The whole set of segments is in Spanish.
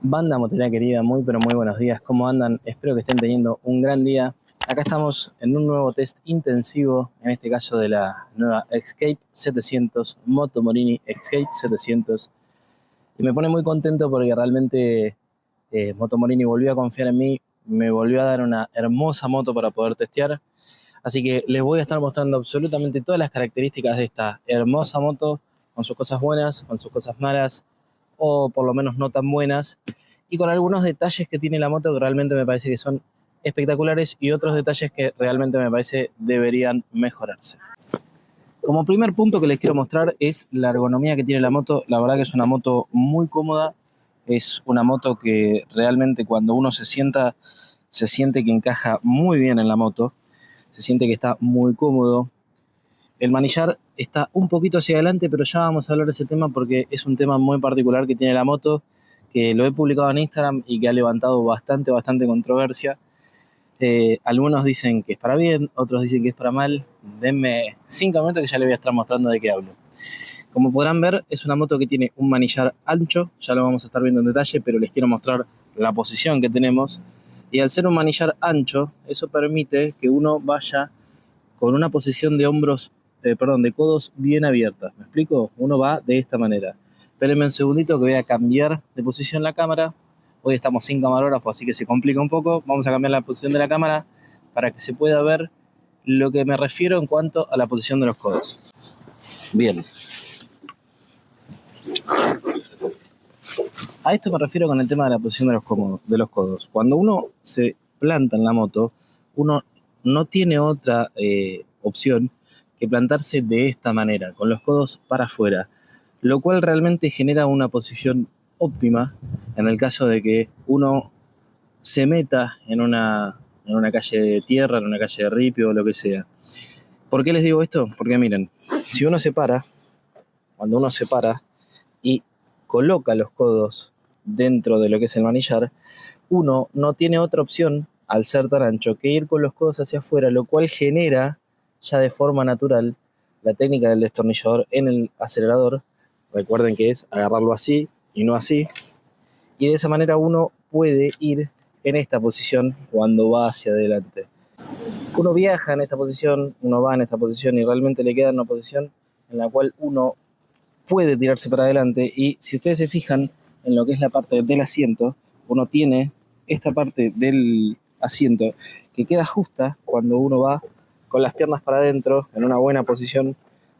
Banda motera querida, muy pero muy buenos días. ¿Cómo andan? Espero que estén teniendo un gran día. Acá estamos en un nuevo test intensivo, en este caso de la nueva Escape 700, Moto Morini Escape 700. Y me pone muy contento porque realmente Moto Morini volvió a confiar en mí, me volvió a dar una hermosa moto para poder testear. Así que les voy a estar mostrando absolutamente todas las características de esta hermosa moto, con sus cosas buenas, con sus cosas malas, o por lo menos no tan buenas, y con algunos detalles que tiene la moto que realmente me parece que son espectaculares y otros detalles que realmente me parece deberían mejorarse. Como primer punto que les quiero mostrar es la ergonomía que tiene la moto. La verdad que es una moto muy cómoda, es una moto que realmente cuando uno se sienta, se siente que encaja muy bien en la moto, se siente que está muy cómodo. El manillar está un poquito hacia adelante, pero ya vamos a hablar de ese tema porque es un tema muy particular que tiene la moto, que lo he publicado en Instagram y que ha levantado bastante controversia. Algunos dicen que es para bien, otros dicen que es para mal. Denme 5 minutos que ya les voy a estar mostrando de qué hablo. Como podrán ver, es una moto que tiene un manillar ancho, ya lo vamos a estar viendo en detalle, pero les quiero mostrar la posición que tenemos. Y al ser un manillar ancho, eso permite que uno vaya con una posición de hombros, de codos bien abiertas. ¿Me explico? Uno va de esta manera. Espérenme un segundito que voy a cambiar de posición la cámara. Hoy estamos sin camarógrafo, así que se complica un poco. Vamos a cambiar la posición de la cámara para que se pueda ver lo que me refiero en cuanto a la posición de los codos. Bien. A esto me refiero con el tema de la posición de los codos. Cuando uno se planta en la moto, uno no tiene otra opción que plantarse de esta manera, con los codos para afuera, lo cual realmente genera una posición óptima en el caso de que uno se meta en una calle de tierra, en una calle de ripio o lo que sea. ¿Por qué les digo esto? Porque miren, si uno se para, cuando uno se para y coloca los codos dentro de lo que es el manillar, uno no tiene otra opción, al ser tan ancho, que ir con los codos hacia afuera, lo cual genera ya de forma natural la técnica del destornillador en el acelerador. Recuerden que es agarrarlo así y no así, y de esa manera uno puede ir en esta posición cuando va hacia adelante. Uno viaja en esta posición, uno va en esta posición y realmente le queda en una posición en la cual uno puede tirarse para adelante, y si ustedes se fijan en lo que es la parte del asiento, uno tiene esta parte del asiento que queda justa cuando uno va con las piernas para adentro en una buena posición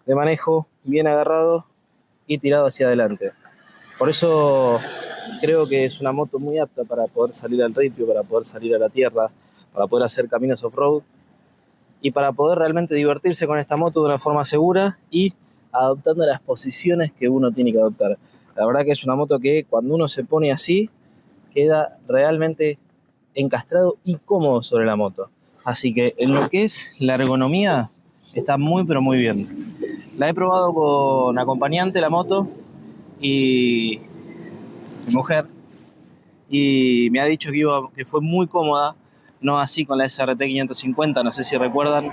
de manejo, bien agarrado y tirado hacia adelante. Por eso creo que es una moto muy apta para poder salir al ripio, para poder salir a la tierra, para poder hacer caminos off-road y para poder realmente divertirse con esta moto de una forma segura y adoptando las posiciones que uno tiene que adoptar. La verdad que es una moto que cuando uno se pone así, queda realmente encastrado y cómodo sobre la moto. Así que en lo que es la ergonomía, está muy pero muy bien. La he probado con acompañante la moto y mi mujer, y me ha dicho que fue muy cómoda, no así con la SRT 550, no sé si recuerdan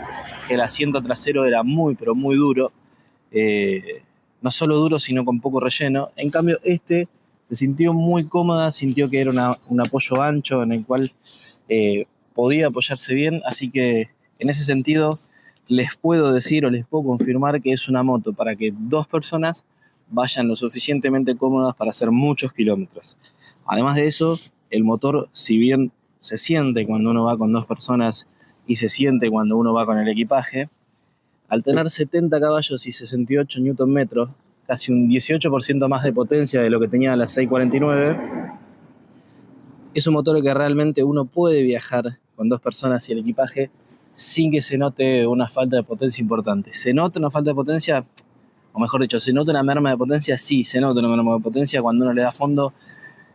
que el asiento trasero era muy pero muy duro, no solo duro sino con poco relleno. En cambio este se sintió muy cómoda, sintió que era un apoyo ancho en el cual podía apoyarse bien, así que en ese sentido les puedo decir o les puedo confirmar que es una moto para que dos personas vayan lo suficientemente cómodas para hacer muchos kilómetros. Además de eso, el motor, si bien se siente cuando uno va con dos personas y se siente cuando uno va con el equipaje, al tener 70 caballos y 68 Nm, casi un 18% más de potencia de lo que tenía la 649, es un motor que realmente uno puede viajar con dos personas y el equipaje sin que se note una falta de potencia importante. ¿Se nota una falta de potencia? O mejor dicho, ¿se nota una merma de potencia? Sí, se nota una merma de potencia cuando uno le da fondo.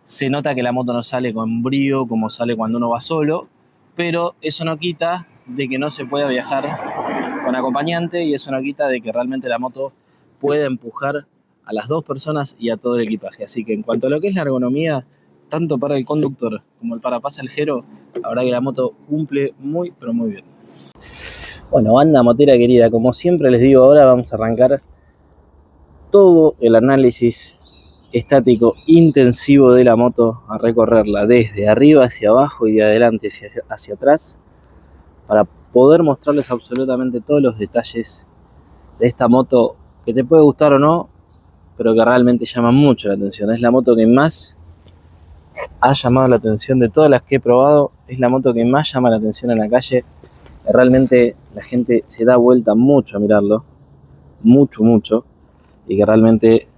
Se nota que la moto no sale con brío como sale cuando uno va solo, pero eso no quita de que no se pueda viajar con acompañante, y eso no quita de que realmente la moto pueda empujar a las dos personas y a todo el equipaje. Así que en cuanto a lo que es la ergonomía, tanto para el conductor como el para pasajero, la verdad que la moto cumple muy pero muy bien. Bueno, banda motera querida, como siempre les digo, ahora vamos a arrancar todo el análisis estático intensivo de la moto a recorrerla desde arriba hacia abajo y de adelante hacia atrás para poder mostrarles absolutamente todos los detalles de esta moto que te puede gustar o no, pero que realmente llama mucho la atención. Es la moto que más ha llamado la atención de todas las que he probado, es la moto que más llama la atención en la calle. Realmente la gente se da vuelta mucho a mirarlo, mucho, y que realmente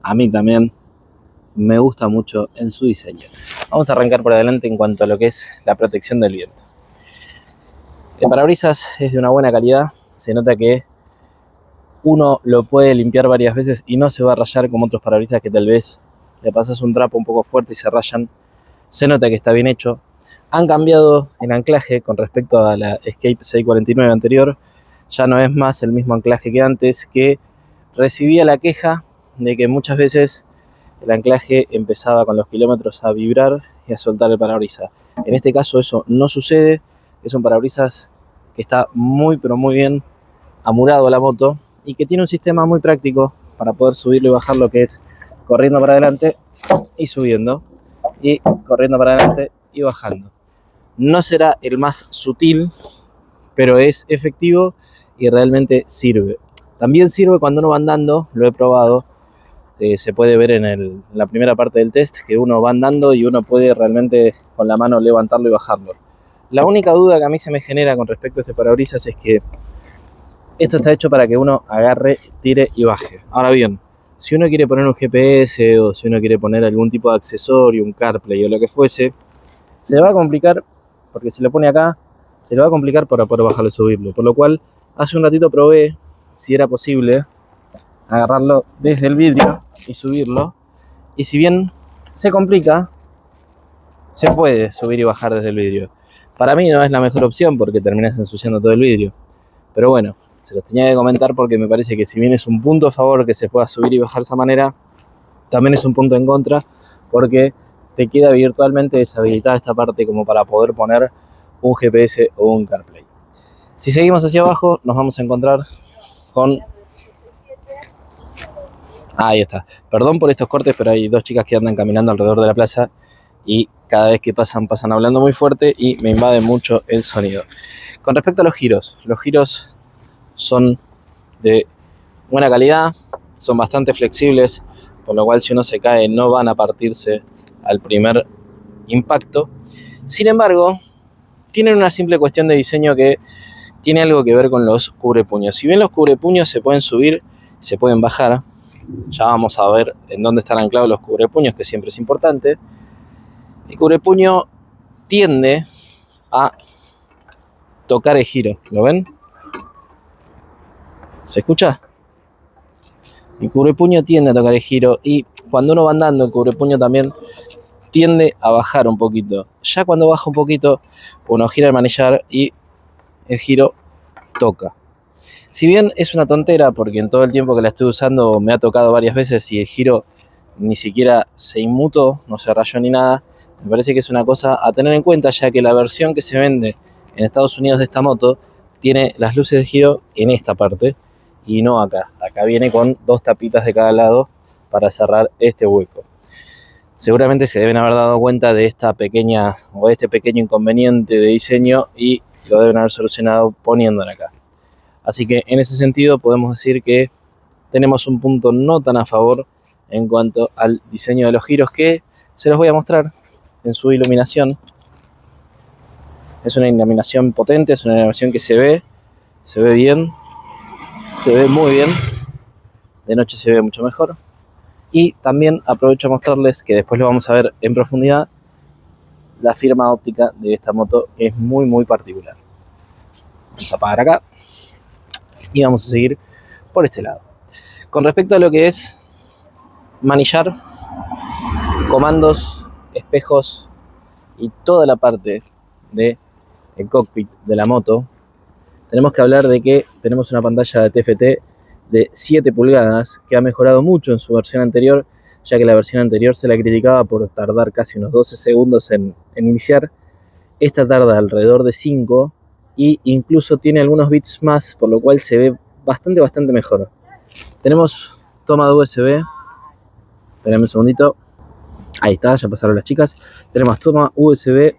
a mí también me gusta mucho en su diseño. Vamos a arrancar por adelante en cuanto a lo que es la protección del viento. El parabrisas es de una buena calidad, se nota que uno lo puede limpiar varias veces y no se va a rayar como otros parabrisas que tal vez le pasas un trapo un poco fuerte y se rayan. Se nota que está bien hecho. Han cambiado el anclaje con respecto a la Escape 649 anterior. Ya no es más el mismo anclaje que antes, que recibía la queja de que muchas veces el anclaje empezaba con los kilómetros a vibrar y a soltar el parabrisas. En este caso eso no sucede. Es un parabrisas que está muy pero muy bien amurado a la moto y que tiene un sistema muy práctico para poder subirlo y bajar, lo que es corriendo para adelante y subiendo, y corriendo para adelante y bajando. No será el más sutil, pero es efectivo y realmente sirve. También sirve cuando uno va andando, lo he probado, se puede ver en la primera parte del test que uno va andando y uno puede realmente con la mano levantarlo y bajarlo. La única duda que a mí se me genera con respecto a este parabrisas es que esto está hecho para que uno agarre, tire y baje. Ahora bien, si uno quiere poner un GPS o si uno quiere poner algún tipo de accesorio, un CarPlay o lo que fuese, se le va a complicar, porque si lo pone acá, se le va a complicar para poder bajarlo y subirlo. Por lo cual, hace un ratito probé si era posible agarrarlo desde el vidrio y subirlo. Y si bien se complica, se puede subir y bajar desde el vidrio. Para mí no es la mejor opción porque terminas ensuciando todo el vidrio. Pero bueno, se los tenía que comentar porque me parece que si bien es un punto a favor que se pueda subir y bajar de esa manera, también es un punto en contra porque te queda virtualmente deshabilitada esta parte como para poder poner un GPS o un CarPlay. Si seguimos hacia abajo nos vamos a encontrar con... Ahí está. Perdón por estos cortes, pero hay dos chicas que andan caminando alrededor de la plaza y cada vez que pasan hablando muy fuerte y me invade mucho el sonido. Con respecto a los giros son de buena calidad, son bastante flexibles, por lo cual si uno se cae no van a partirse al primer impacto. Sin embargo, tienen una simple cuestión de diseño que tiene algo que ver con los cubrepuños. Si bien los cubrepuños se pueden subir, se pueden bajar, ya vamos a ver en dónde están anclados los cubrepuños, que siempre es importante. El cubrepuño tiende a tocar el giro, ¿lo ven? ¿Se escucha? El cubrepuño tiende a tocar el giro y cuando uno va andando el cubrepuño también tiende a bajar un poquito. Ya cuando baja un poquito uno gira el manillar y el giro toca. Si bien es una tontera porque en todo el tiempo que la estoy usando me ha tocado varias veces y el giro ni siquiera se inmutó, no se rayó ni nada, me parece que es una cosa a tener en cuenta, ya que la versión que se vende en Estados Unidos de esta moto tiene las luces de giro en esta parte y no acá. Acá viene con dos tapitas de cada lado para cerrar este hueco. Seguramente se deben haber dado cuenta de esta pequeña o de este pequeño inconveniente de diseño y lo deben haber solucionado poniéndolo acá. Así que en ese sentido podemos decir que tenemos un punto no tan a favor en cuanto al diseño de los giros, que se los voy a mostrar en su iluminación. Es una iluminación potente, es una iluminación que se ve bien, se ve muy bien, de noche se ve mucho mejor. Y también aprovecho a mostrarles, que después lo vamos a ver en profundidad, la firma óptica de esta moto, que es muy particular. Vamos a apagar acá y vamos a seguir por este lado. Con respecto a lo que es manillar, comandos, espejos y toda la parte del cockpit de la moto, tenemos que hablar de que tenemos una pantalla de TFT de 7 pulgadas que ha mejorado mucho en su versión anterior, ya que la versión anterior se la criticaba por tardar casi unos 12 segundos en iniciar. Esta tarda alrededor de 5 y incluso tiene algunos bits más, por lo cual se ve bastante mejor. Tenemos toma de USB, Espérame un segundito. Ahí está, ya pasaron las chicas. Tenemos toma USB,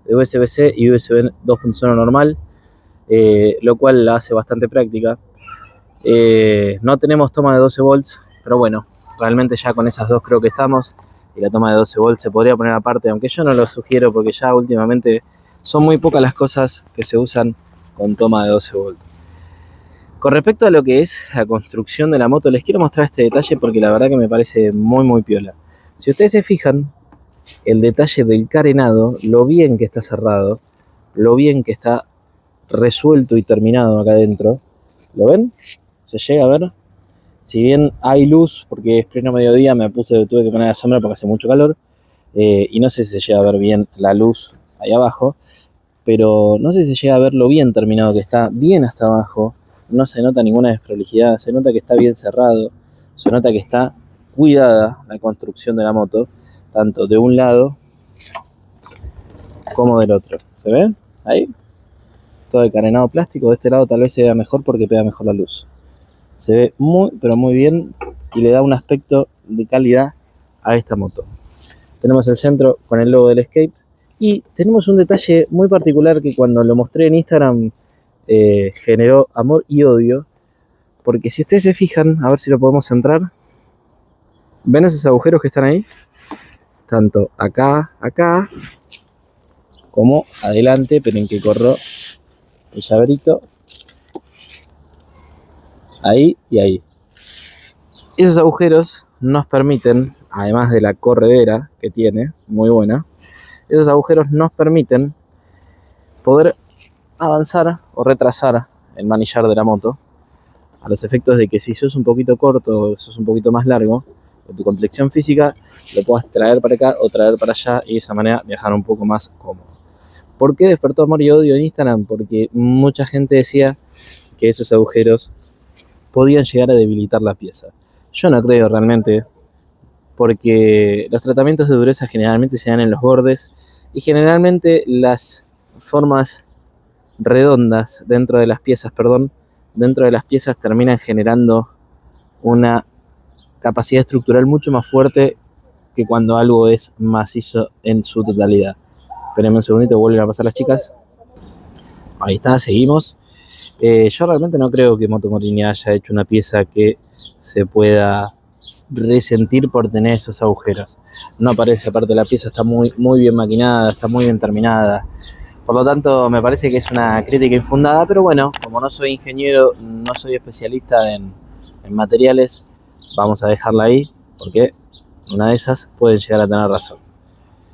USB-C y USB 2.0 normal, lo cual la hace bastante práctica. No tenemos toma de 12 volts, pero bueno, realmente ya con esas dos creo que estamos. Y la toma de 12 volts se podría poner aparte, aunque yo no lo sugiero porque ya últimamente son muy pocas las cosas que se usan con toma de 12 volts. Con respecto a lo que es la construcción de la moto, les quiero mostrar este detalle porque la verdad que me parece muy piola. Si ustedes se fijan, el detalle del carenado, lo bien que está cerrado, lo bien que está resuelto y terminado acá adentro. ¿Lo ven? ¿Se llega a ver? Si bien hay luz, porque es pleno mediodía, tuve que poner la sombra porque hace mucho calor, y no sé si se llega a ver bien la luz ahí abajo, pero no sé si se llega a ver lo bien terminado que está, bien hasta abajo, no se nota ninguna desprolijidad, se nota que está bien cerrado, se nota que está cuidada la construcción de la moto, tanto de un lado como del otro. ¿Se ve? Ahí. Todo de carenado plástico. De este lado tal vez se vea mejor porque pega mejor la luz. Se ve pero muy bien y le da un aspecto de calidad a esta moto. Tenemos el centro con el logo del Escape y tenemos un detalle muy particular que cuando lo mostré en Instagram generó amor y odio, porque si ustedes se fijan, a ver si lo podemos centrar, ¿ven esos agujeros que están ahí? Tanto acá, como adelante, pero en que corro el llaverito, ahí y ahí. Esos agujeros nos permiten, además de la corredera que tiene, muy buena, esos agujeros nos permiten poder avanzar o retrasar el manillar de la moto, a los efectos de que si sos un poquito corto o sos un poquito más largo, con tu complexión física, lo puedas traer para acá o traer para allá y de esa manera viajar un poco más cómodo. ¿Por qué despertó amor y odio en Instagram? Porque mucha gente decía que esos agujeros podían llegar a debilitar la pieza. Yo no creo realmente, porque los tratamientos de dureza generalmente se dan en los bordes y generalmente las formas redondas dentro de las piezas, terminan generando una capacidad estructural mucho más fuerte que cuando algo es macizo en su totalidad. Espérenme un segundito, vuelven a pasar las chicas. Ahí está, seguimos. Yo realmente no creo que Moto Morini haya hecho una pieza que se pueda resentir por tener esos agujeros. No parece, aparte la pieza está muy bien maquinada, está muy bien terminada. Por lo tanto, me parece que es una crítica infundada, pero bueno, como no soy ingeniero, no soy especialista en materiales, vamos a dejarla ahí, porque una de esas pueden llegar a tener razón.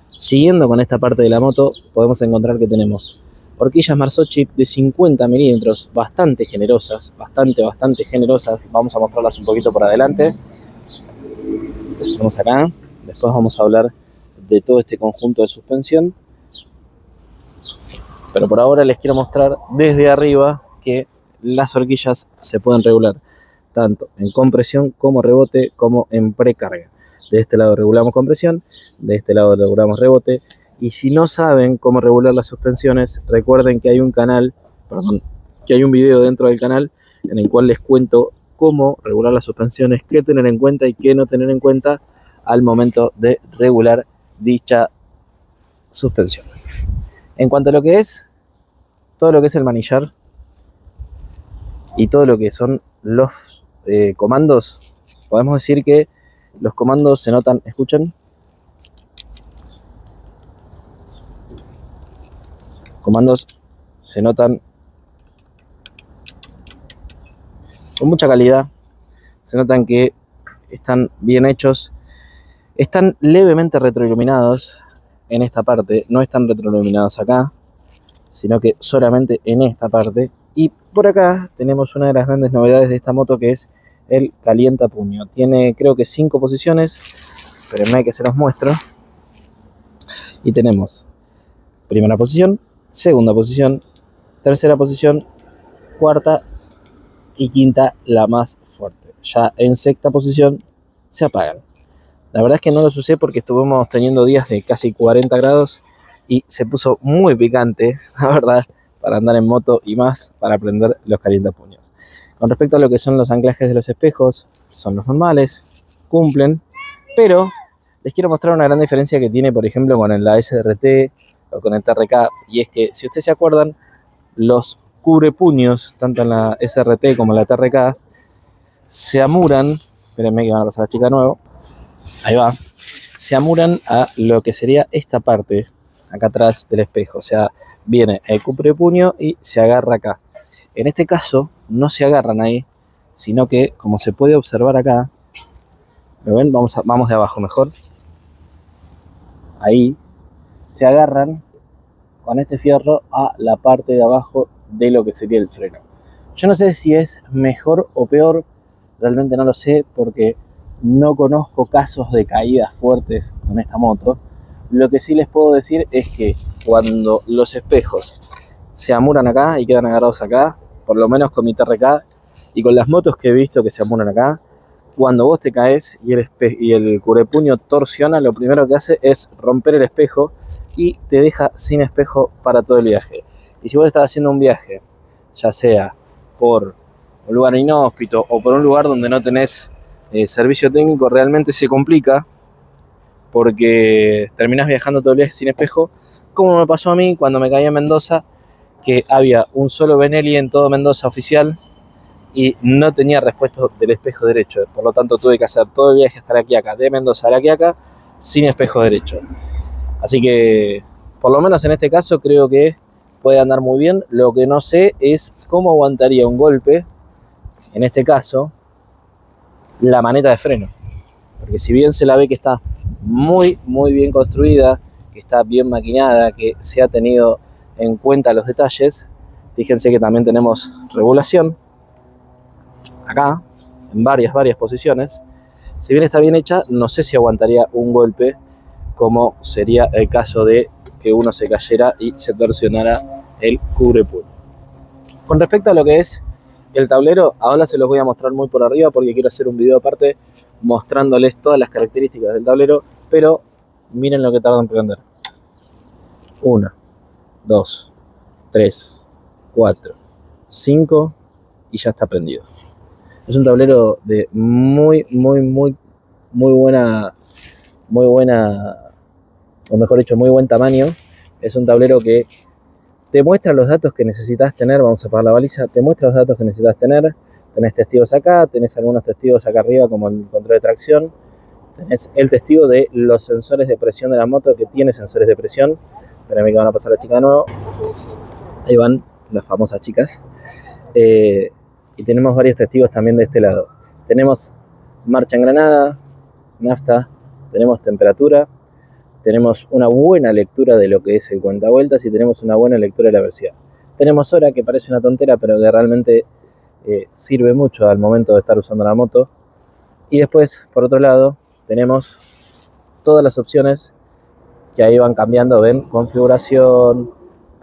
Siguiendo con esta parte de la moto, podemos encontrar que tenemos horquillas Marzocchi de 50 milímetros, bastante generosas, bastante generosas. Vamos a mostrarlas un poquito por adelante. Las tenemos acá. Después vamos a hablar de todo este conjunto de suspensión. Pero por ahora les quiero mostrar desde arriba que las horquillas se pueden regular tanto en compresión como rebote como en precarga. De este lado regulamos compresión, de este lado regulamos rebote. Y si no saben cómo regular las suspensiones, recuerden que hay un video dentro del canal en el cual les cuento cómo regular las suspensiones, qué tener en cuenta y qué no tener en cuenta al momento de regular dicha suspensión. En cuanto a lo que es todo lo que es el manillar y todo lo que son los comandos, podemos decir que los comandos se notan, escuchen, comandos se notan con mucha calidad, se notan que están bien hechos, están levemente retroiluminados en esta parte, no están retroiluminados acá, sino que solamente en esta parte. Y por acá tenemos una de las grandes novedades de esta moto, que es el calienta puño. Tiene creo que 5 posiciones, pero no hay que se los muestro. Y tenemos primera posición, segunda posición, tercera posición, cuarta y quinta, la más fuerte. Ya en sexta posición se apagan. La verdad es que no los usé porque estuvimos teniendo días de casi 40 grados y se puso muy picante, la verdad, para andar en moto y más para prender los calientapuños. Con respecto a lo que son los anclajes de los espejos, son los normales, cumplen. Pero les quiero mostrar una gran diferencia que tiene, por ejemplo, con la SRT o con el TRK, y es que, si ustedes se acuerdan, los cubrepuños, tanto en la SRT como en la TRK, se amuran, espérenme que van a pasar la chica de nuevo, ahí va, se amuran a lo que sería esta parte, acá atrás del espejo, o sea, viene el cubrepuño y se agarra acá. En este caso, no se agarran ahí, sino que, como se puede observar acá, ¿lo ven? Vamos de abajo mejor. Ahí se agarran con este fierro a la parte de abajo de lo que sería el freno. Yo no sé si es mejor o peor, realmente no lo sé porque no conozco casos de caídas fuertes con esta moto. Lo que sí les puedo decir es que cuando los espejos se amuran acá y quedan agarrados acá, por lo menos con mi TRK y con las motos que he visto que se amuran acá, cuando vos te caes y el cubrepuño torsiona, lo primero que hace es romper el espejo y te deja sin espejo para todo el viaje. Y si vos estás haciendo un viaje, ya sea por un lugar inhóspito o por un lugar donde no tenés servicio técnico, realmente se complica porque terminás viajando todo el viaje sin espejo, como me pasó a mí cuando me caí en Mendoza, que había un solo Benelli en todo Mendoza oficial y no tenía repuesto del espejo derecho. Por lo tanto, tuve que hacer todo el viaje hasta La Quiaca, de Mendoza a La Quiaca, sin espejo derecho. Así que, por lo menos en este caso, creo que puede andar muy bien. Lo que no sé es cómo aguantaría un golpe, en este caso, la maneta de freno. Porque si bien se la ve que está muy, muy bien construida, que está bien maquinada, que se ha tenido en cuenta los detalles, fíjense que también tenemos regulación acá, en varias posiciones. Si bien está bien hecha, no sé si aguantaría un golpe, como sería el caso de que uno se cayera y se torsionara el cubrepuño. Con respecto a lo que es el tablero, ahora se los voy a mostrar muy por arriba porque quiero hacer un video aparte mostrándoles todas las características del tablero, pero miren lo que tarda en prender. 1, 2, 3, 4, 5 y ya está prendido. Es un tablero de muy buena, o mejor dicho, muy buen tamaño. Es un tablero que te muestra los datos que necesitas tener. Vamos a apagar la baliza. Te muestra los datos que necesitas tener. Tenés testigos acá, tenés algunos testigos acá arriba como el control de tracción. Tenés el testigo de los sensores de presión de la moto, que tiene sensores de presión. Espérame que van a pasar la chica de nuevo. Ahí van las famosas chicas. Y tenemos varios testigos también de este lado. Tenemos marcha en granada, nafta, tenemos temperatura, tenemos una buena lectura de lo que es el cuentavueltas y tenemos una buena lectura de la velocidad. Tenemos hora, que parece una tontera, pero que realmente sirve mucho al momento de estar usando la moto. Y después, por otro lado, tenemos todas las opciones que ahí van cambiando. Ven, configuración.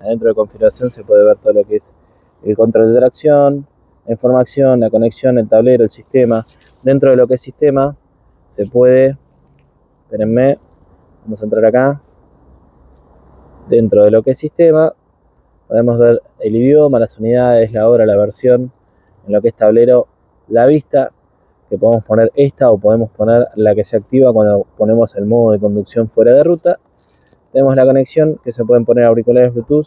Adentro de configuración se puede ver todo lo que es el control de tracción, la información, la conexión, el tablero, el sistema. Dentro de lo que es sistema se puede, espérenme, vamos a entrar acá. Dentro de lo que es sistema podemos ver el idioma, las unidades, la hora, la versión. En lo que es tablero, la vista, que podemos poner esta o podemos poner la que se activa cuando ponemos el modo de conducción fuera de ruta. Tenemos la conexión, que se pueden poner auriculares Bluetooth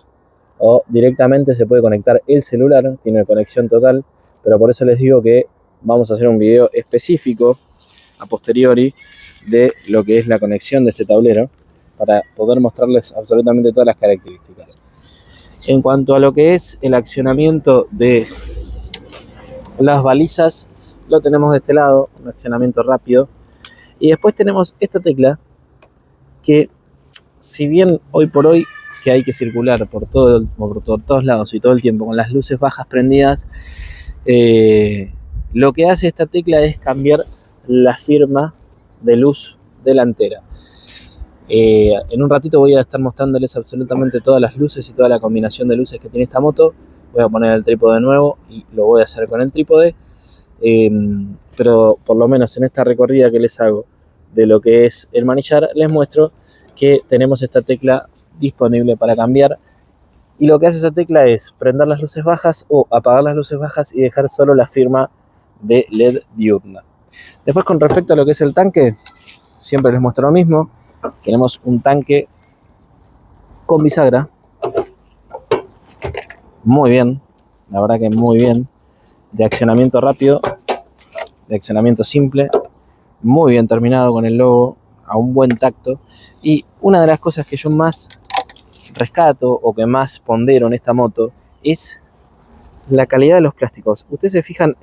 o directamente se puede conectar el celular, tiene conexión total, pero por eso les digo que vamos a hacer un video específico a posteriori de lo que es la conexión de este tablero para poder mostrarles absolutamente todas las características. En cuanto a lo que es el accionamiento de las balizas, lo tenemos de este lado, un accionamiento rápido, y después tenemos esta tecla que, si bien hoy por hoy que hay que circular por todos lados y todo el tiempo con las luces bajas prendidas, lo que hace esta tecla es cambiar la firma de luz delantera. En un ratito voy a estar mostrándoles absolutamente todas las luces y toda la combinación de luces que tiene esta moto. Voy a poner el trípode de nuevo y lo voy a hacer con el trípode, pero por lo menos en esta recorrida que les hago de lo que es el manillar, les muestro que tenemos esta tecla disponible para cambiar, y lo que hace esa tecla es prender las luces bajas o apagar las luces bajas y dejar solo la firma de LED diurna. Después, con respecto a lo que es el tanque, siempre les muestro lo mismo. Tenemos un tanque con bisagra. Muy bien, la verdad que muy bien. De accionamiento rápido, de accionamiento simple. Muy bien terminado con el logo, a un buen tacto. Y una de las cosas que yo más rescato o que más pondero en esta moto es la calidad de los plásticos. Ustedes se fijan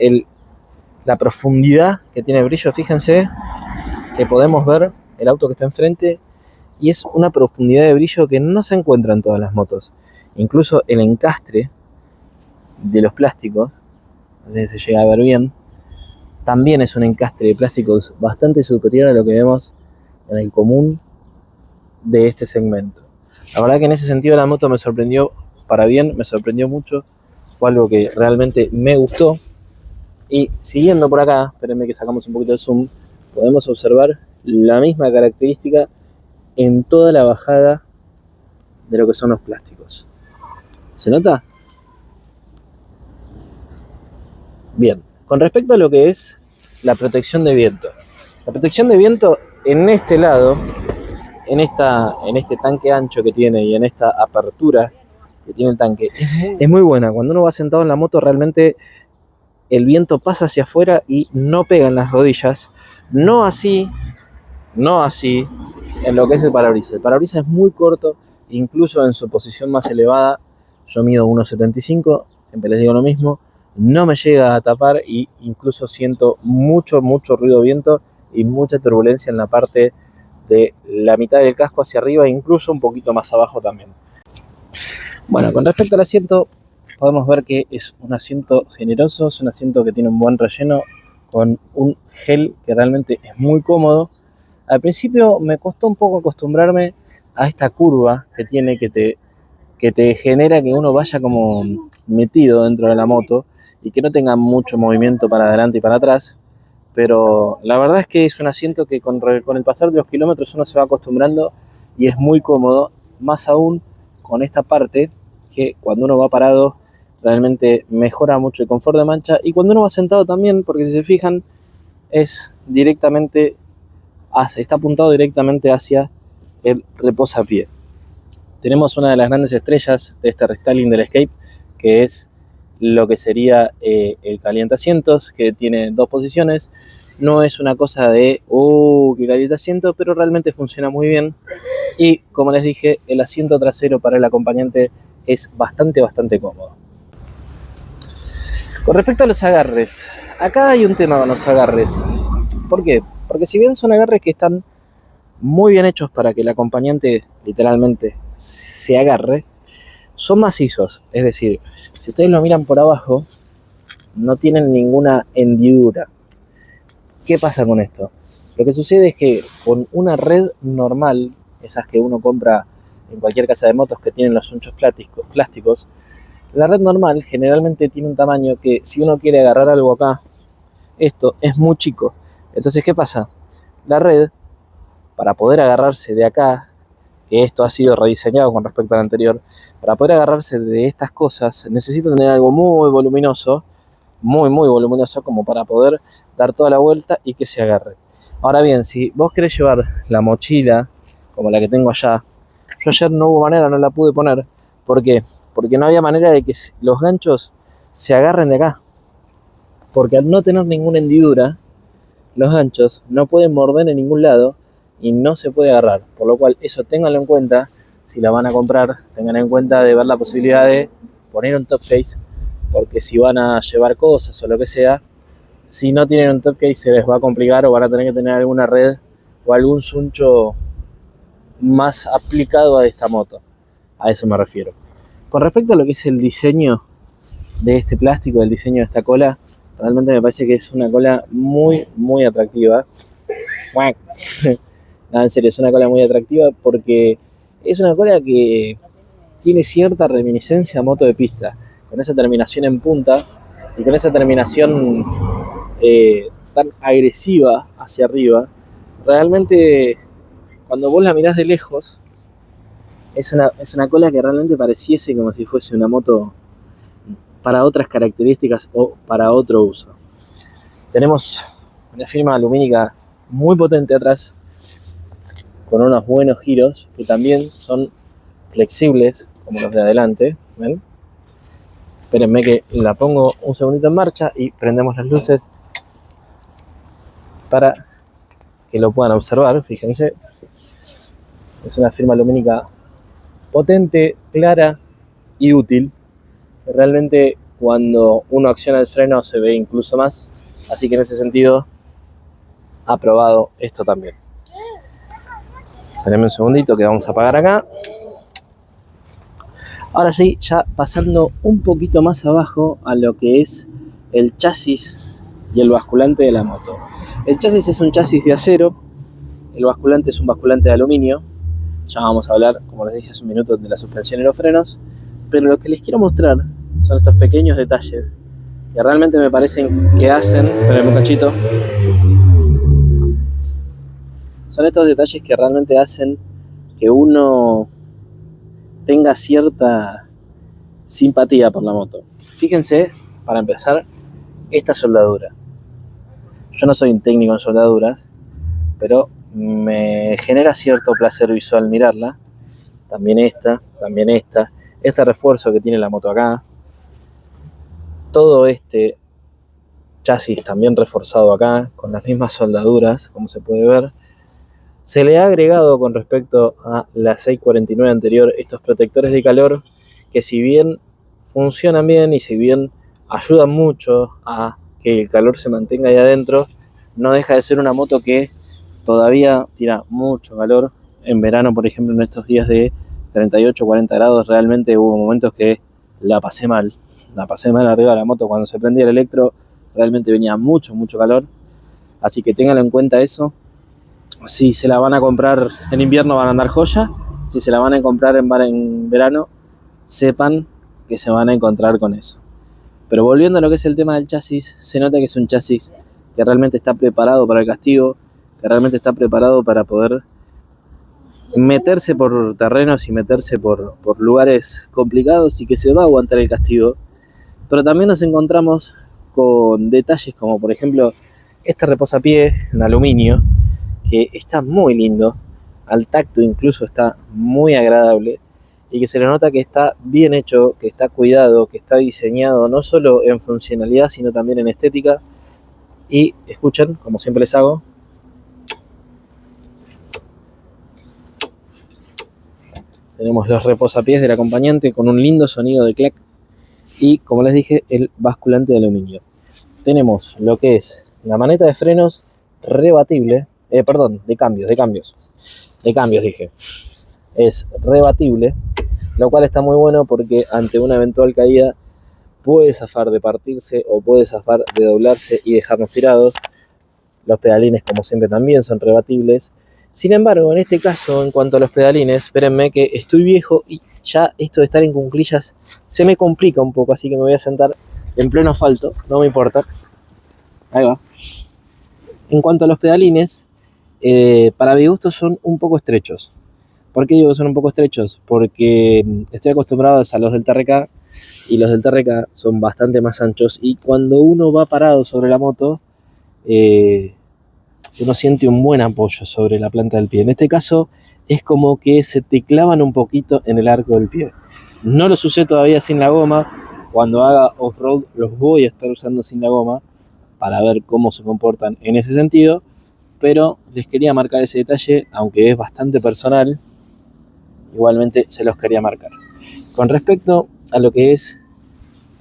la profundidad que tiene el brillo. Fíjense que podemos ver el auto que está enfrente y es una profundidad de brillo que no se encuentra en todas las motos. Incluso el encastre de los plásticos, no sé si se llega a ver bien, también es un encastre de plásticos bastante superior a lo que vemos en el común de este segmento. La verdad que en ese sentido la moto me sorprendió para bien, me sorprendió mucho, fue algo que realmente me gustó. Y siguiendo por acá, espérenme que sacamos un poquito de zoom, podemos observar la misma característica en toda la bajada de lo que son los plásticos. ¿Se nota? Bien, con respecto a lo que es la protección de viento. La protección de viento en este lado, en este tanque ancho que tiene y en esta apertura que tiene el tanque, es muy buena. Cuando uno va sentado en la moto realmente el viento pasa hacia afuera y no pega en las rodillas. No así en lo que es el parabrisas. El parabrisas es muy corto, incluso en su posición más elevada. Yo mido 1,75, siempre les digo lo mismo. No me llega a tapar y incluso siento mucho ruido de viento y mucha turbulencia en la parte de la mitad del casco hacia arriba, incluso un poquito más abajo también. Bueno, con respecto al asiento, podemos ver que es un asiento generoso, es un asiento que tiene un buen relleno con un gel que realmente es muy cómodo. Al principio me costó un poco acostumbrarme a esta curva que tiene, que te genera que uno vaya como metido dentro de la moto y que no tenga mucho movimiento para adelante y para atrás, pero la verdad es que es un asiento que con el pasar de los kilómetros uno se va acostumbrando y es muy cómodo, más aún con esta parte que cuando uno va parado realmente mejora mucho el confort de mancha, y cuando uno va sentado también, porque si se fijan está apuntado directamente hacia el reposapié. Tenemos una de las grandes estrellas de este restyling del Escape, que es lo que sería el calientaasientos, que tiene dos posiciones. No es una cosa de que calientaasientos, pero realmente funciona muy bien. Y como les dije, el asiento trasero para el acompañante es bastante cómodo. Con respecto a los agarres, acá hay un tema con los agarres. ¿Por qué? Porque si bien son agarres que están muy bien hechos para que el acompañante literalmente se agarre, son macizos. Es decir, si ustedes lo miran por abajo, no tienen ninguna hendidura. ¿Qué pasa con esto? Lo que sucede es que con una red normal, esas que uno compra en cualquier casa de motos que tienen los anchos plásticos, la red normal generalmente tiene un tamaño que si uno quiere agarrar algo acá, esto es muy chico. Entonces, ¿qué pasa? La red, para poder agarrarse de acá, que esto ha sido rediseñado con respecto al anterior, para poder agarrarse de estas cosas necesita tener algo muy voluminoso, muy voluminoso, como para poder dar toda la vuelta y que se agarre. Ahora bien, si vos querés llevar la mochila como la que tengo allá, yo ayer no hubo manera, no la pude poner. ¿Por qué? Porque no había manera de que los ganchos se agarren de acá, porque al no tener ninguna hendidura, los ganchos no pueden morder en ningún lado y no se puede agarrar, por lo cual eso ténganlo en cuenta. Si la van a comprar, tengan en cuenta de ver la posibilidad de poner un top case, porque si van a llevar cosas o lo que sea, si no tienen un top case se les va a complicar o van a tener que tener alguna red o algún suncho más aplicado a esta moto. A eso me refiero. Con respecto a lo que es el diseño de este plástico, el diseño de esta cola, realmente me parece que es una cola muy atractiva. No, en serio, es una cola muy atractiva porque es una cola que tiene cierta reminiscencia a moto de pista, con esa terminación en punta y con esa terminación tan agresiva hacia arriba. Realmente, cuando vos la mirás de lejos, es una cola que realmente pareciese como si fuese una moto para otras características o para otro uso. Tenemos una firma lumínica muy potente atrás, con unos buenos giros que también son flexibles como los de adelante, ¿ven? Espérenme que la pongo un segundito en marcha y prendemos las luces para que lo puedan observar. Fíjense, es una firma lumínica potente, clara y útil. Realmente cuando uno acciona el freno se ve incluso más, así que en ese sentido aprobado esto también. Espérenme un segundito que vamos a apagar acá. Ahora sí, ya pasando un poquito más abajo a lo que es el chasis y el basculante de la moto. El chasis es un chasis de acero, el basculante es un basculante de aluminio. Ya vamos a hablar, como les dije hace un minuto, de la suspensión y los frenos, pero lo que les quiero mostrar son estos pequeños detalles que realmente me parecen que hacen, espérenme un cachito, son estos detalles que realmente hacen que uno tenga cierta simpatía por la moto. Fíjense, para empezar, esta soldadura. Yo no soy un técnico en soldaduras, pero me genera cierto placer visual mirarla. También esta, este refuerzo que tiene la moto acá, todo este chasis también reforzado acá, con las mismas soldaduras, como se puede ver. Se le ha agregado con respecto a la 649 anterior estos protectores de calor que, si bien funcionan bien y si bien ayudan mucho a que el calor se mantenga ahí adentro, no deja de ser una moto que todavía tira mucho calor. En verano, por ejemplo, en estos días de 38, 40 grados, realmente hubo momentos que la pasé mal arriba de la moto. Cuando se prendía el electro, realmente venía mucho calor. Así que ténganlo en cuenta eso. Si se la van a comprar en invierno van a andar joya. Si se la van a comprar en verano, sepan que se van a encontrar con eso. Pero volviendo a lo que es el tema del chasis, se nota que es un chasis que realmente está preparado para el castigo, que realmente está preparado para poder meterse por terrenos y meterse por lugares complicados, y que se va a aguantar el castigo. Pero también nos encontramos con detalles como, por ejemplo, este reposapié en aluminio, que está muy lindo, al tacto incluso está muy agradable, y que se le nota que está bien hecho, que está cuidado, que está diseñado no solo en funcionalidad, sino también en estética. Y escuchen, como siempre les hago, tenemos los reposapiés del acompañante con un lindo sonido de clac, y como les dije, el basculante de aluminio. Tenemos lo que es la maneta de frenos rebatible, de cambios dije, es rebatible, lo cual está muy bueno porque ante una eventual caída puede zafar de partirse o puede zafar de doblarse y dejarnos tirados. Los pedalines, como siempre, también son rebatibles. Sin embargo, en este caso, en cuanto a los pedalines, espérenme que estoy viejo y ya esto de estar en cuclillas se me complica un poco, así que me voy a sentar en pleno asfalto, no me importa. Ahí va. En cuanto a los pedalines, para mi gusto son un poco estrechos. ¿Por qué digo que son un poco estrechos? Porque estoy acostumbrado a los del TRK, y los del TRK son bastante más anchos, y cuando uno va parado sobre la moto, uno siente un buen apoyo sobre la planta del pie. En este caso es como que se te clavan un poquito en el arco del pie. No los usé todavía sin la goma. Cuando haga off-road los voy a estar usando sin la goma para ver cómo se comportan en ese sentido, pero les quería marcar ese detalle, aunque es bastante personal, igualmente se los quería marcar. Con respecto a lo que es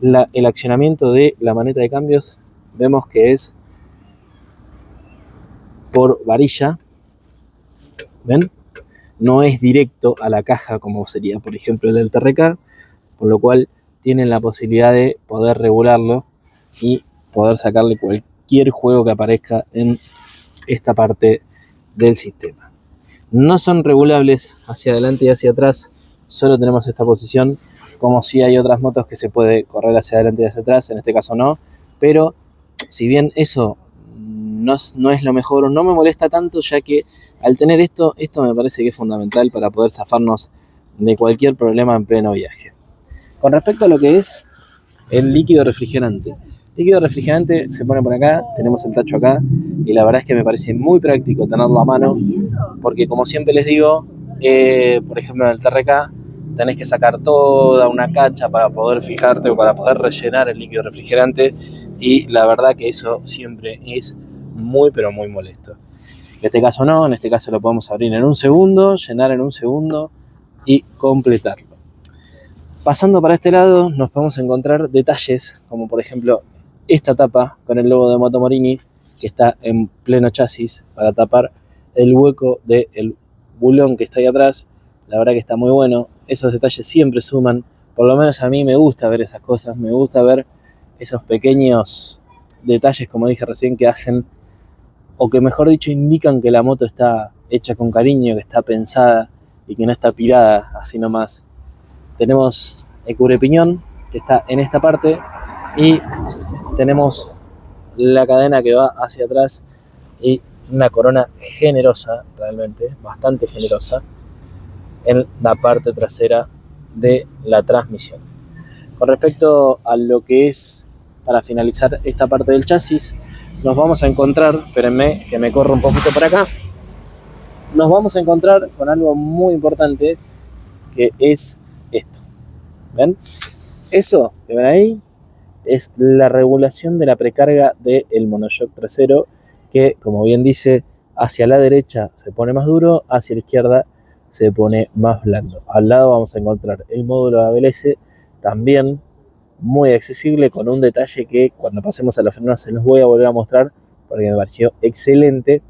el accionamiento de la maneta de cambios, vemos que es por varilla, ¿ven? No es directo a la caja como sería, por ejemplo, el del TRK, con lo cual tienen la posibilidad de poder regularlo y poder sacarle cualquier juego que aparezca en esta parte del sistema. No son regulables hacia adelante y hacia atrás, solo tenemos esta posición, como si hay otras motos que se puede correr hacia adelante y hacia atrás, en este caso no, pero si bien eso no es lo mejor, no me molesta tanto, ya que al tener esto me parece que es fundamental para poder zafarnos de cualquier problema en pleno viaje. Con respecto a lo que es el líquido refrigerante se pone por acá, tenemos el tacho acá, y la verdad es que me parece muy práctico tenerlo a mano, porque como siempre les digo, por ejemplo en el TRK tenés que sacar toda una cacha para poder fijarte o para poder rellenar el líquido refrigerante, y la verdad que eso siempre es muy pero muy molesto. En este caso no, en este caso lo podemos abrir en un segundo, llenar en un segundo y completarlo. Pasando para este lado nos podemos encontrar detalles como por ejemplo esta tapa con el logo de Moto Morini, que está en pleno chasis para tapar el hueco del bulón que está ahí atrás. La verdad que está muy bueno, esos detalles siempre suman, por lo menos a mí me gusta ver esas cosas, me gusta ver esos pequeños detalles, como dije recién, que hacen, o que mejor dicho indican que la moto está hecha con cariño, que está pensada y que no está pirada así nomás. Tenemos el cubrepiñón que está en esta parte y tenemos la cadena que va hacia atrás y una corona generosa, realmente, bastante generosa, en la parte trasera de la transmisión. Con respecto a lo que es, para finalizar esta parte del chasis, nos vamos a encontrar, espérenme que me corro un poquito para acá, nos vamos a encontrar con algo muy importante que es esto. ¿Ven? Eso que ven ahí es la regulación de la precarga del monoshock trasero, que como bien dice, hacia la derecha se pone más duro, hacia la izquierda se pone más blando. Al lado vamos a encontrar el módulo de ABS, también muy accesible, con un detalle que cuando pasemos a los frenos se los voy a volver a mostrar porque me pareció excelente.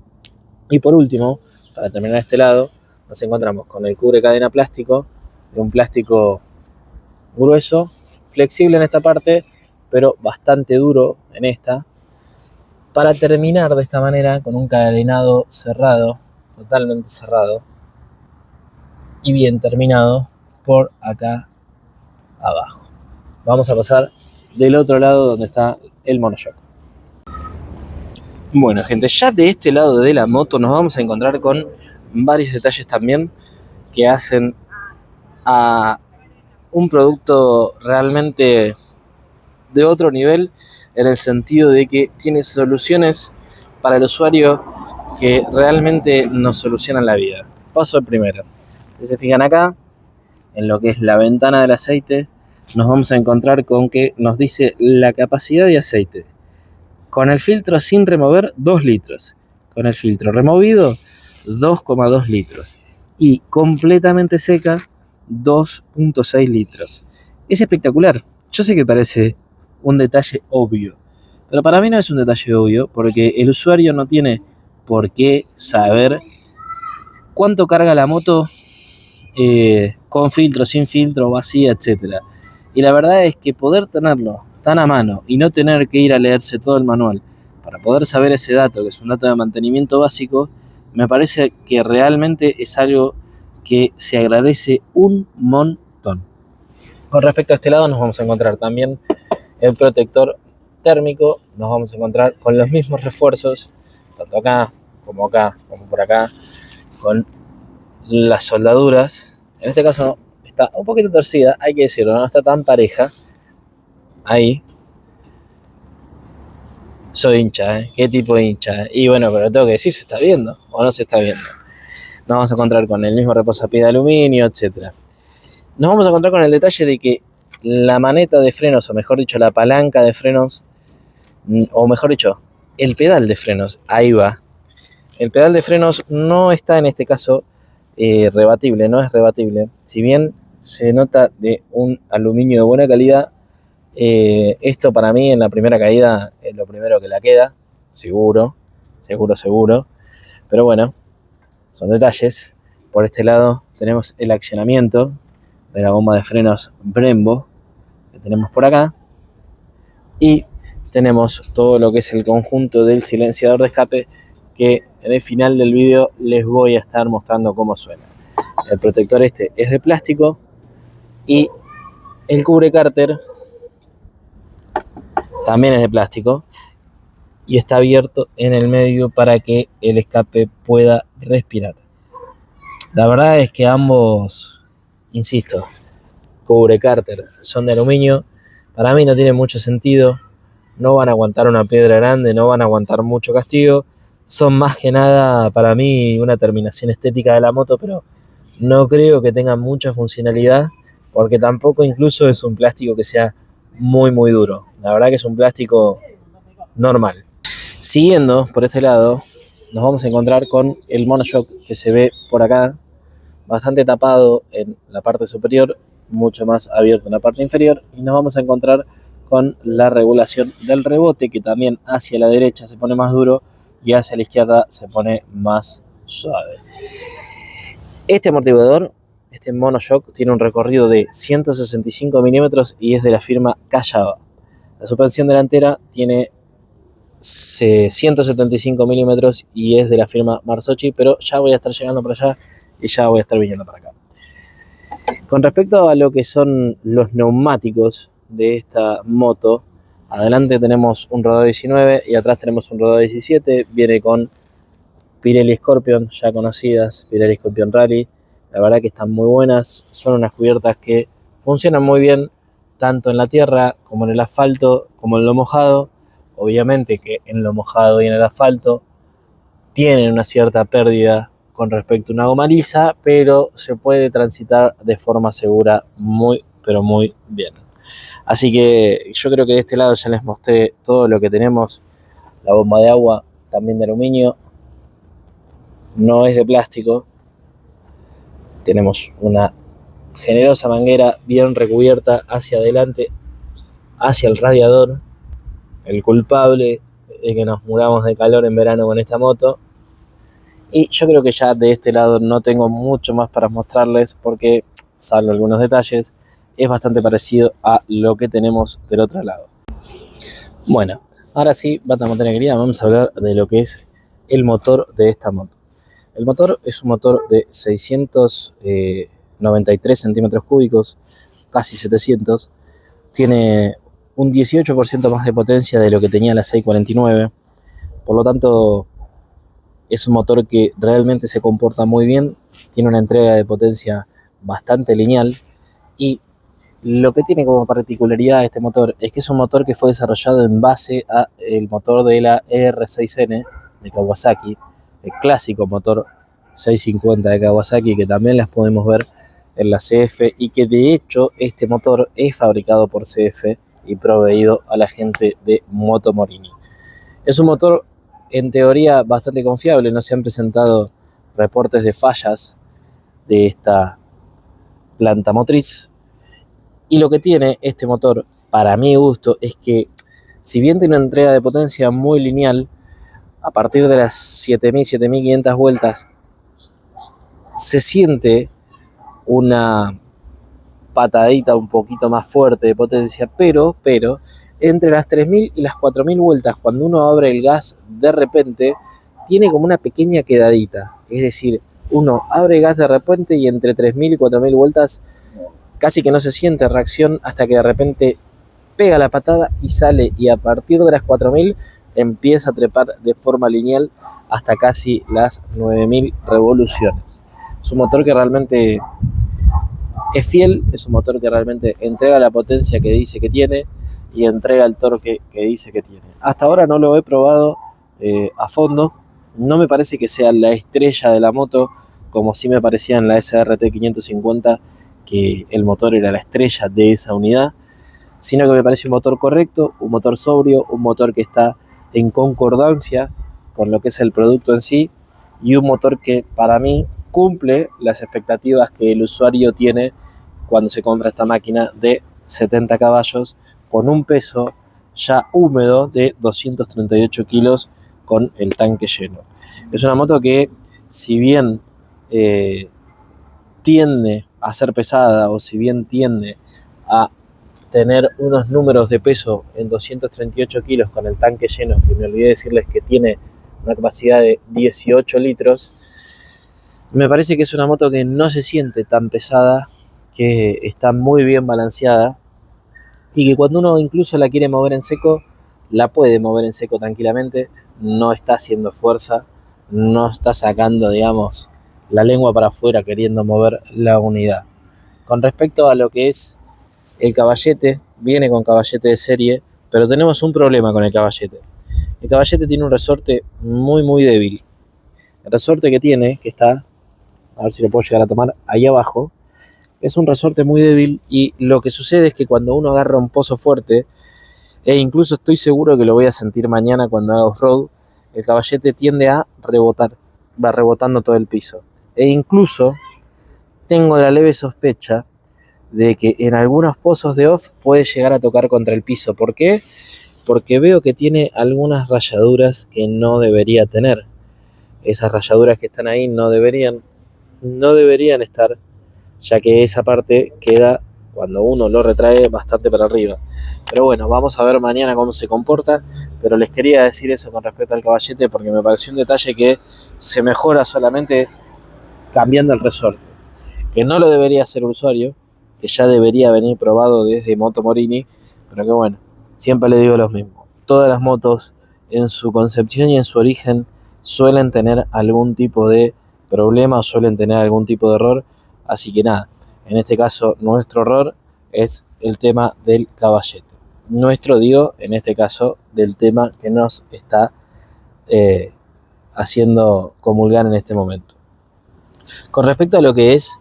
Y por último, para terminar este lado, nos encontramos con el cubre cadena plástico, de un plástico grueso, flexible en esta parte, pero bastante duro en esta, para terminar de esta manera con un cadenado cerrado, totalmente cerrado y bien terminado por acá abajo. Vamos a pasar del otro lado donde está el monoshock. Bueno, gente, ya de este lado de la moto nos vamos a encontrar con varios detalles también que hacen a un producto realmente de otro nivel, en el sentido de que tiene soluciones para el usuario que realmente nos solucionan la vida. Paso al primero. Si se fijan acá, en lo que es la ventana del aceite, nos vamos a encontrar con que nos dice la capacidad de aceite. Con el filtro sin remover, 2 litros. Con el filtro removido, 2,2 litros. Y completamente seca, 2,6 litros. Es espectacular. Yo sé que parece un detalle obvio, pero para mí no es un detalle obvio, porque el usuario no tiene por qué saber cuánto carga la moto con filtro, sin filtro, vacía, etc. Y la verdad es que poder tenerlo tan a mano y no tener que ir a leerse todo el manual para poder saber ese dato, que es un dato de mantenimiento básico, me parece que realmente es algo que se agradece un montón. Con respecto a este lado nos vamos a encontrar también el protector térmico, nos vamos a encontrar con los mismos refuerzos, tanto acá, como por acá, con las soldaduras. En este caso está un poquito torcida, hay que decirlo, no está tan pareja. Ahí. Soy hincha, ¿eh? ¿Qué tipo de hincha? Y bueno, pero tengo que decir, ¿se está viendo o no se está viendo? Nos vamos a encontrar con el mismo reposapié de aluminio, etc. Nos vamos a encontrar con el detalle de que la maneta de frenos, o mejor dicho, la palanca de frenos, o mejor dicho, el pedal de frenos, ahí va. El pedal de frenos no está en este caso rebatible, no es rebatible. Si bien se nota de un aluminio de buena calidad, esto para mí en la primera caída es lo primero que la queda, seguro. Pero bueno, son detalles. Por este lado tenemos el accionamiento de la bomba de frenos Brembo, que tenemos por acá, y tenemos todo lo que es el conjunto del silenciador de escape, que en el final del video les voy a estar mostrando cómo suena. El protector este es de plástico y el cubre cárter también es de plástico y está abierto en el medio para que el escape pueda respirar. La verdad es que ambos, insisto, cubre cárter son de aluminio. Para mí no tiene mucho sentido, no van a aguantar una piedra grande, no van a aguantar mucho castigo, son más que nada para mí una terminación estética de la moto, pero no creo que tengan mucha funcionalidad, porque tampoco incluso es un plástico que sea muy muy duro. La verdad que es un plástico normal. Siguiendo por este lado, nos vamos a encontrar con el monoshock que se ve por acá, bastante tapado en la parte superior, mucho más abierto en la parte inferior, y nos vamos a encontrar con la regulación del rebote, que también hacia la derecha se pone más duro y hacia la izquierda se pone más suave. Este amortiguador, este monoshock, tiene un recorrido de 165 milímetros y es de la firma Kayaba. La suspensión delantera tiene 175 milímetros y es de la firma Marzocchi, pero ya voy a estar llegando para allá y ya voy a estar viniendo para acá. Con respecto a lo que son los neumáticos de esta moto, adelante tenemos un rodado 19 y atrás tenemos un rodado 17, viene con Pirelli Scorpion, ya conocidas, Pirelli Scorpion Rally. La verdad que están muy buenas, son unas cubiertas que funcionan muy bien tanto en la tierra como en el asfalto, como en lo mojado. Obviamente que en lo mojado y en el asfalto tienen una cierta pérdida con respecto a una goma lisa, pero se puede transitar de forma segura muy, pero muy bien. Así que yo creo que de este lado ya les mostré todo lo que tenemos. La bomba de agua también de aluminio, no es de plástico. Tenemos una generosa manguera bien recubierta hacia adelante, hacia el radiador, el culpable de que nos muramos de calor en verano con esta moto. Y yo creo que ya de este lado no tengo mucho más para mostrarles porque, salvo algunos detalles, es bastante parecido a lo que tenemos del otro lado. Bueno, ahora sí, bata montañería, vamos a hablar de lo que es el motor de esta moto. El motor es un motor de 693 centímetros cúbicos, casi 700. Tiene un 18% más de potencia de lo que tenía la 649. Por lo tanto, es un motor que realmente se comporta muy bien. Tiene una entrega de potencia bastante lineal. Y lo que tiene como particularidad este motor es que es un motor que fue desarrollado en base al motor de la ER6N de Kawasaki, el clásico motor 650 de Kawasaki, que también las podemos ver en la CF, y que de hecho este motor es fabricado por CF y proveído a la gente de Moto Morini. Es un motor en teoría bastante confiable, no se han presentado reportes de fallas de esta planta motriz. Y lo que tiene este motor, para mi gusto, es que si bien tiene una entrega de potencia muy lineal, a partir de las 7000, 7500 vueltas, se siente una patadita un poquito más fuerte de potencia, pero entre las 3000 y las 4000 vueltas, cuando uno abre el gas, de repente tiene como una pequeña quedadita. Es decir, uno abre el gas de repente y entre 3000 y 4000 vueltas casi que no se siente reacción hasta que de repente pega la patada y sale, y a partir de las 4000 empieza a trepar de forma lineal hasta casi las 9000 revoluciones. Es un motor que realmente es fiel, es un motor que realmente entrega la potencia que dice que tiene y entrega el torque que dice que tiene. Hasta ahora no lo he probado a fondo, no me parece que sea la estrella de la moto, como sí me parecía en la SRT 550, que el motor era la estrella de esa unidad, sino que me parece un motor correcto, un motor sobrio, un motor que está en concordancia con lo que es el producto en sí, y un motor que para mí cumple las expectativas que el usuario tiene cuando se compra esta máquina de 70 caballos con un peso ya húmedo de 238 kilos con el tanque lleno. Es una moto que, si bien tiende a ser pesada, o si bien tiende a tener unos números de peso en 238 kilos con el tanque lleno, que me olvidé decirles que tiene una capacidad de 18 litros, me parece que es una moto que no se siente tan pesada, que está muy bien balanceada y que cuando uno incluso la quiere mover en seco, la puede mover en seco tranquilamente, no está haciendo fuerza, no está sacando, digamos, la lengua para afuera queriendo mover la unidad. Con respecto a lo que es el caballete, viene con caballete de serie, pero tenemos un problema con el caballete. El Caballete tiene un resorte muy débil. El resorte que tiene, que está, a ver si lo puedo llegar a tomar, ahí abajo, es un resorte muy débil y lo que sucede es que cuando uno agarra un pozo fuerte, e incluso estoy seguro que lo voy a sentir mañana cuando haga off-road, el Caballete tiende a rebotar, va rebotando todo el piso. E incluso tengo la leve sospecha de que en algunos pozos de off puede llegar a tocar contra el piso. ¿Por qué? Porque veo que tiene algunas rayaduras que no debería tener. Esas rayaduras que están ahí no deberían estar, ya que esa parte queda, cuando uno lo retrae, bastante para arriba. Pero bueno, vamos a ver mañana cómo se comporta, pero les quería decir eso con respecto al Caballete porque me pareció un detalle que se mejora solamente cambiando el resorte, que no lo debería hacer el usuario, que ya debería venir probado desde Moto Morini, pero que bueno, siempre le digo lo mismo. Todas las motos en su concepción y en su origen suelen tener algún tipo de problema o suelen tener algún tipo de error, así que nada, en este caso nuestro error es el tema del Caballete. Nuestro, digo, en este caso, del tema que nos está haciendo comulgar en este momento. Con respecto a lo que es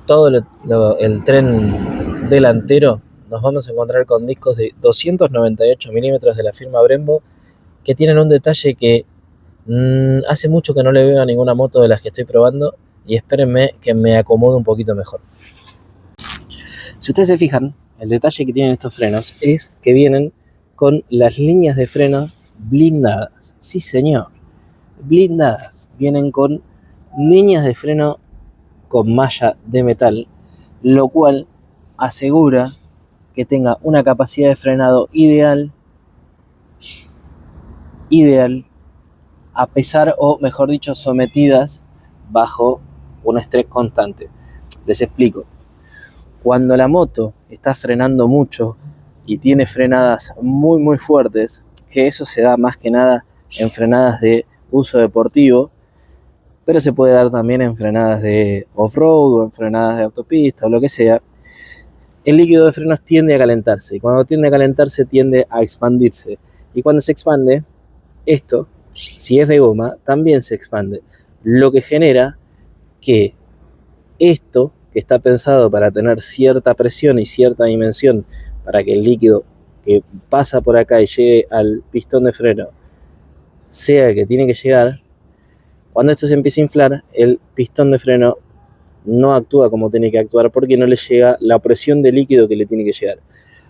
todo el tren delantero, nos vamos a encontrar con discos de 298 milímetros de la firma Brembo, que tienen un detalle que hace mucho que no le veo a ninguna moto de las que estoy probando, y espérenme que me acomode un poquito mejor. Si ustedes se fijan, el detalle que tienen estos frenos es que vienen con las líneas de freno blindadas. Sí, señor, blindadas. Vienen con líneas de freno con malla de metal, lo cual asegura que tenga una capacidad de frenado ideal, a pesar, o mejor dicho, sometidas bajo un estrés constante. Les explico. Cuando la moto está frenando mucho y tiene frenadas muy fuertes, que eso se da más que nada en frenadas de uso deportivo, pero se puede dar también en frenadas de off-road o en frenadas de autopista o lo que sea, el líquido de frenos tiende a calentarse, y cuando tiende a calentarse tiende a expandirse, y cuando se expande, esto, si es de goma, también se expande, lo que genera que esto, que está pensado para tener cierta presión y cierta dimensión, para que el líquido que pasa por acá y llegue al pistón de freno sea el que tiene que llegar, cuando esto se empieza a inflar, el pistón de freno no actúa como tiene que actuar porque no le llega la presión de líquido que le tiene que llegar.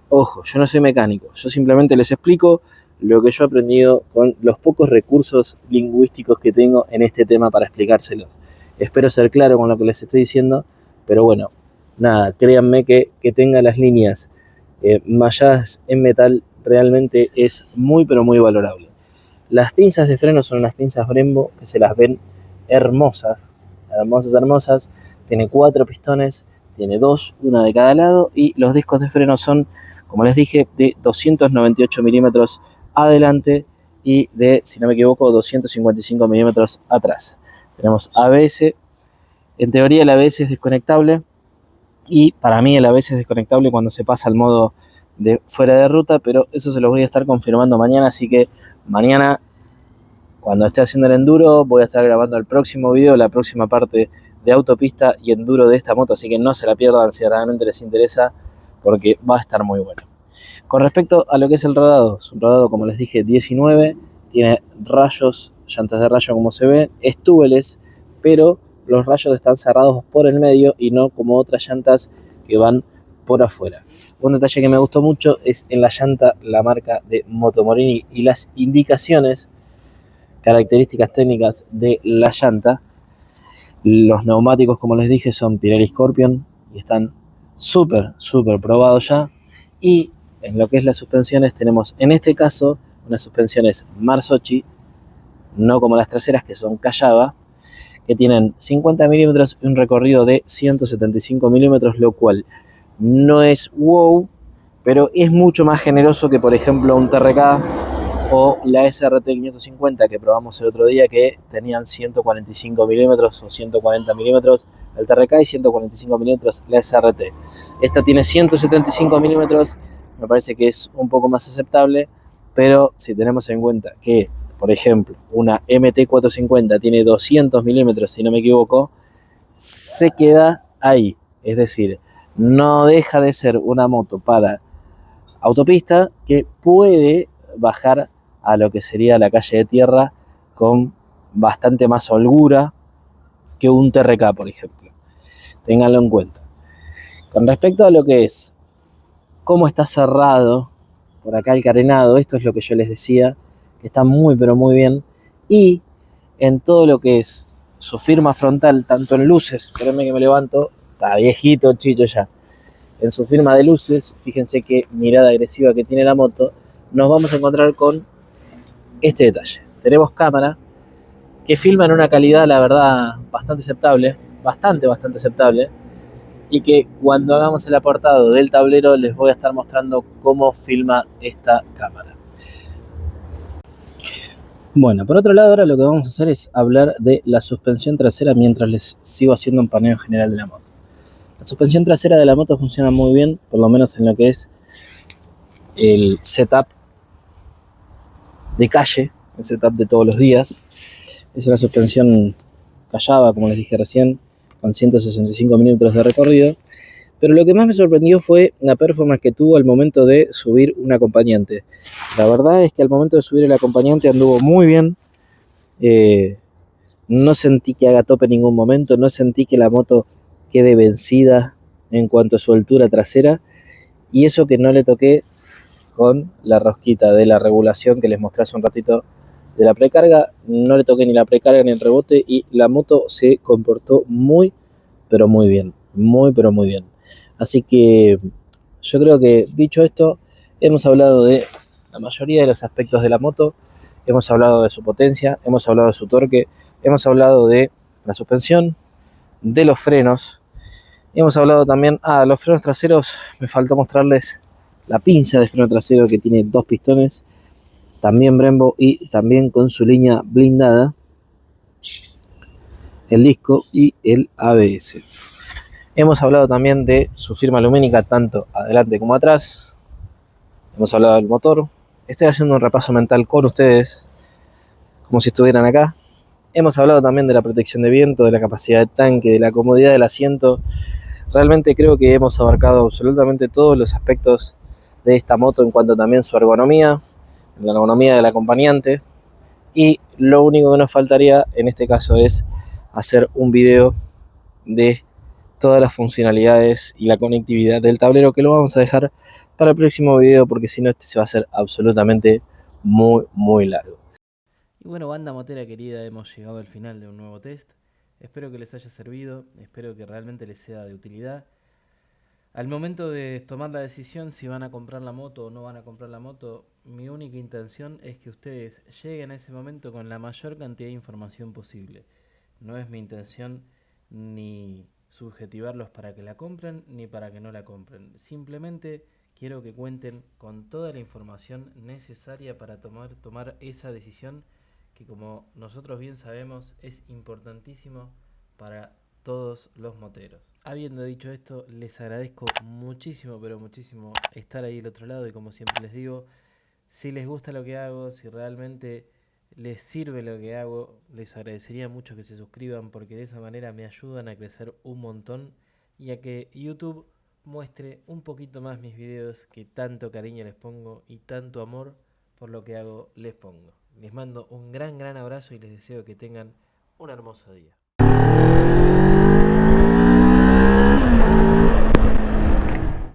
Ojo, yo no soy mecánico, yo simplemente les explico lo que yo he aprendido con los pocos recursos lingüísticos que tengo en este tema para explicárselos. Espero ser claro con lo que les estoy diciendo, pero bueno, nada, créanme que tenga las líneas malladas en metal realmente es muy pero muy valorable. Las pinzas de freno son unas pinzas Brembo que se las ven hermosas, hermosas. Tiene 4 pistones, tiene 2, una de cada lado, y los discos de freno son, como les dije, de 298 milímetros adelante y de, si no me equivoco, 255 milímetros atrás. Tenemos ABS. En teoría el ABS es desconectable, y para mí el ABS es desconectable cuando se pasa al modo de fuera de ruta, pero eso se los voy a estar confirmando mañana, así que mañana, cuando esté haciendo el enduro, voy a estar grabando el próximo video, la próxima parte de autopista y enduro de esta moto, así que no se la pierdan si realmente les interesa, porque va a estar muy bueno. Con respecto a lo que es el rodado, es un rodado, como les dije, 19, tiene rayos, llantas de rayo como se ve, es tubeless, pero los rayos están cerrados por el medio y no como otras llantas que van por afuera. Un detalle que me gustó mucho es en la llanta la marca de Moto Morini y las indicaciones, características técnicas de la llanta. Los neumáticos, como les dije, son Pirelli Scorpion y están súper probados ya. Y en lo que es las suspensiones tenemos, en este caso, unas suspensiones Marzocchi, no como las traseras que son Callaba, que tienen 50 milímetros y un recorrido de 175 milímetros, lo cual no es wow, pero es mucho más generoso que, por ejemplo, un TRK o la SRT 550 que probamos el otro día, que tenían 145 milímetros o 140 milímetros el TRK y 145 milímetros la SRT. Esta tiene 175 milímetros, me parece que es un poco más aceptable, Pero si tenemos en cuenta que, por ejemplo, una MT450 tiene 200 milímetros, si no me equivoco, se queda ahí. Es decir, no deja de ser una moto para autopista que puede bajar a lo que sería la calle de tierra con bastante más holgura que un TRK, por ejemplo. Ténganlo en cuenta. Con respecto a lo que es cómo está cerrado por acá el carenado, esto es lo que yo les decía, que está muy pero muy bien. Y en todo lo que es su firma frontal, tanto en luces, espérenme que me levanto, está viejito Chicho ya, en su firma de luces, fíjense qué mirada agresiva que tiene la moto, nos vamos a encontrar con este detalle. Tenemos cámara que filma en una calidad, la verdad, bastante aceptable, bastante aceptable, y que cuando hagamos el apartado del tablero les voy a estar mostrando cómo filma esta cámara. Bueno, por otro lado, ahora lo que vamos a hacer es hablar de la suspensión trasera mientras les sigo haciendo un paneo general de la moto. La suspensión trasera de la moto funciona muy bien, por lo menos en lo que es el setup de calle, el setup de todos los días. Es una suspensión Callaba, como les dije recién, con 165 milímetros de recorrido. Pero lo que más me sorprendió fue la performance que tuvo al momento de subir un acompañante. La verdad es que al momento de subir el acompañante anduvo muy bien. No sentí que haga tope en ningún momento, no sentí que la moto quede vencida en cuanto a su altura trasera. Y eso que no le toqué con la rosquita de la regulación que les mostré hace un ratito de la precarga, no le toqué ni la precarga ni el rebote y la moto se comportó muy, pero muy bien, muy, pero muy bien. Así que yo creo que dicho esto, hemos hablado de la mayoría de los aspectos de la moto, hemos hablado de su potencia, hemos hablado de su torque, hemos hablado de la suspensión, de los frenos, hemos hablado también, de los frenos traseros, me faltó mostrarles la pinza de freno trasero que tiene 2 pistones, también Brembo y también con su línea blindada, el disco y el ABS. Hemos hablado también de su firma lumínica tanto adelante como atrás, hemos hablado del motor, estoy haciendo un repaso mental con ustedes como si estuvieran acá. Hemos hablado también de la protección de viento, de la capacidad de tanque, de la comodidad del asiento. Realmente creo que hemos abarcado absolutamente todos los aspectos de esta moto en cuanto también su ergonomía, la ergonomía del acompañante. Y lo único que nos faltaría en este caso es hacer un video de todas las funcionalidades y la conectividad del tablero, que lo vamos a dejar para el próximo video porque si no este se va a hacer absolutamente muy largo. Y bueno, banda motera querida, hemos llegado al final de un nuevo test. Espero que les haya servido, espero que realmente les sea de utilidad. Al momento de tomar la decisión si van a comprar la moto o no van a comprar la moto, mi única intención es que ustedes lleguen a ese momento con la mayor cantidad de información posible. No es mi intención ni subjetivarlos para que la compren ni para que no la compren. Simplemente quiero que cuenten con toda la información necesaria para tomar esa decisión que, como nosotros bien sabemos, es importantísimo para todos los moteros. Habiendo dicho esto, les agradezco muchísimo, pero muchísimo estar ahí del otro lado y como siempre les digo, si les gusta lo que hago, si realmente les sirve lo que hago, les agradecería mucho que se suscriban porque de esa manera me ayudan a crecer un montón y a que YouTube muestre un poquito más mis videos que tanto cariño les pongo y tanto amor por lo que hago les pongo. Les mando un gran abrazo y les deseo que tengan un hermoso día.